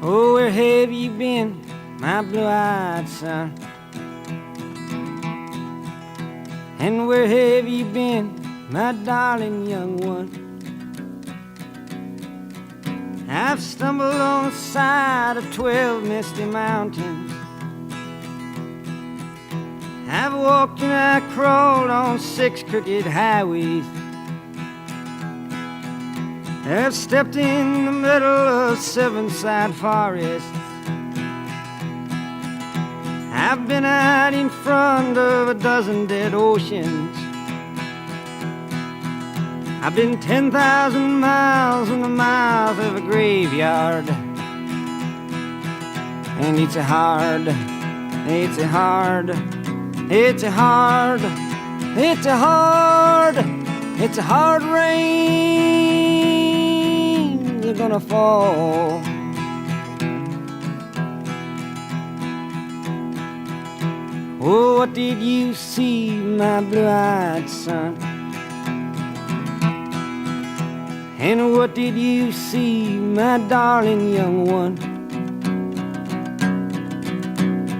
Oh, where have you been, my blue-eyed son? And where have you been, my darling young one? I've stumbled on the side of 12 misty mountains. I've walked and I crawled on 6 crooked highways. I've stepped in the middle of 7 sad forests. I've been out in front of a dozen dead oceans. I've been 10,000 miles in the mouth of a graveyard. And it's a hard, it's a hard, it's a hard, it's a hard, it's a hard rain you're gonna fall. Oh, what did you see, my blue-eyed son? And what did you see, my darling young one?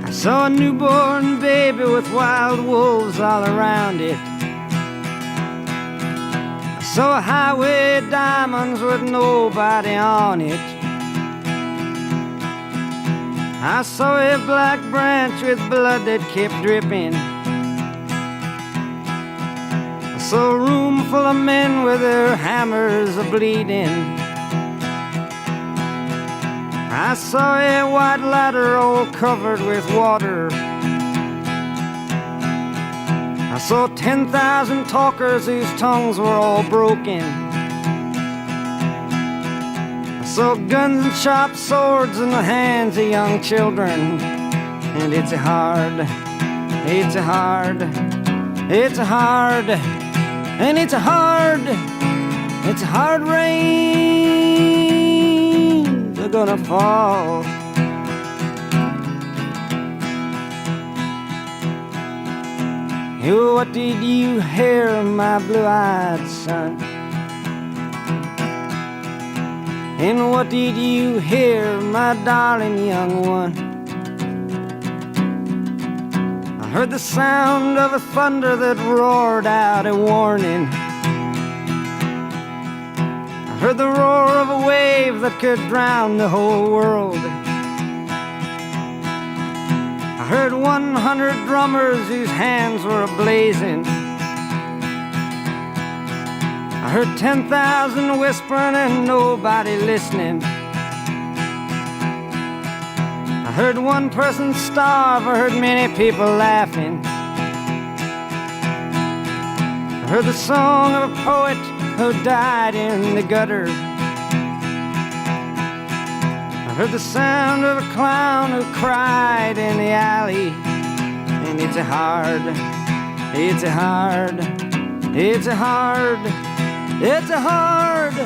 I saw a newborn baby with wild wolves all around it. I saw a highway of diamonds with nobody on it. I saw a black branch with blood that kept dripping. I saw a room full of men with their hammers a-bleeding. I saw a white ladder all covered with water. I saw 10,000 talkers whose tongues were all broken. I saw guns and sharp swords in the hands of young children. And it's a hard, it's a hard, it's a hard, and it's a hard, it's a hard rain they're gonna fall. Oh, what did you hear, my blue-eyed son? And what did you hear, my darling young one? I heard the sound of a thunder that roared out a warning. I heard the roar of a wave that could drown the whole world. I heard 100 drummers whose hands were ablazing. I heard 10,000 whispering and nobody listening. I heard one person starve, I heard many people laughing. I heard the song of a poet who died in the gutter. I heard the sound of a clown who cried in the alley. And it's a hard, it's a hard, it's a hard, it's a hard,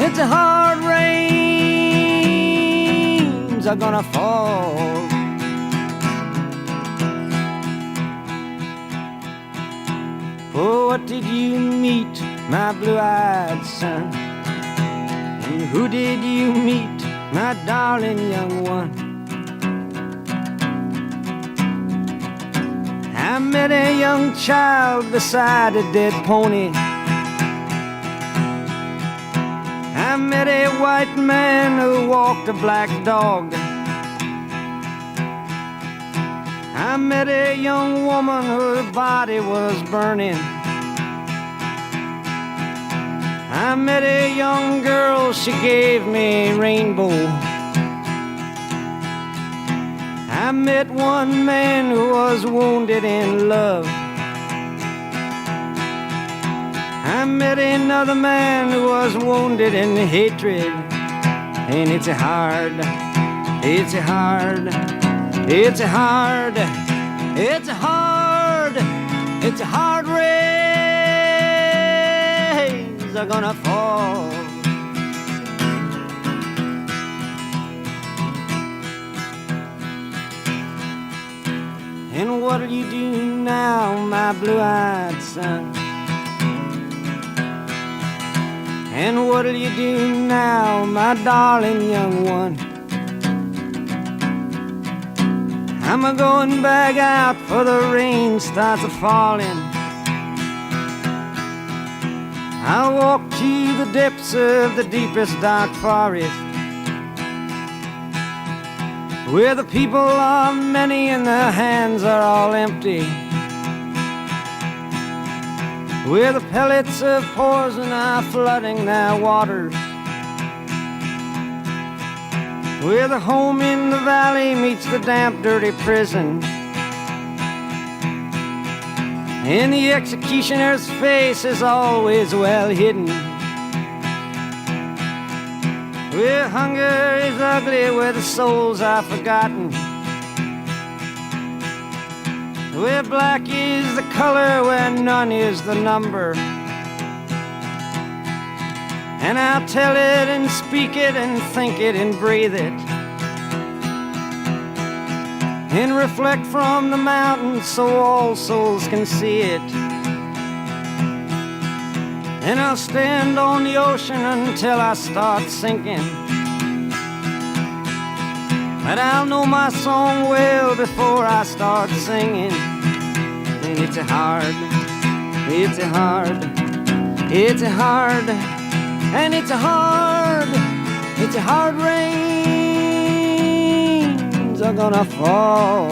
it's a hard rains are gonna fall. Oh, what did you meet, my blue-eyed son? And who did you meet, my darling young one? I met a young child beside a dead pony. I met a white man who walked a black dog. I met a young woman whose body was burning. I met a young girl, she gave me a rainbow. I met one man who was wounded in love. I met another man who was wounded in hatred. And it's a hard, it's a hard, it's a hard, it's a hard, it's a hard rains are gonna fall. And what'll you do now, my blue-eyed son? And what'll you do now, my darling young one? I'm a going back out for the rain starts a-falling. I'll walk to the depths of the deepest dark forest, where the people are many and their hands are all empty, where the pellets of poison are flooding their waters, where the home in the valley meets the damp, dirty prison, and the executioner's face is always well hidden, where hunger is ugly, where the souls are forgotten, where black is the color, where none is the number. And I'll tell it and speak it and think it and breathe it, and reflect from the mountains so all souls can see it. And I'll stand on the ocean until I start sinking, but I'll know my song well before I start singing. And it's a hard, it's a hard, it's a hard, and it's a hard rains are gonna fall.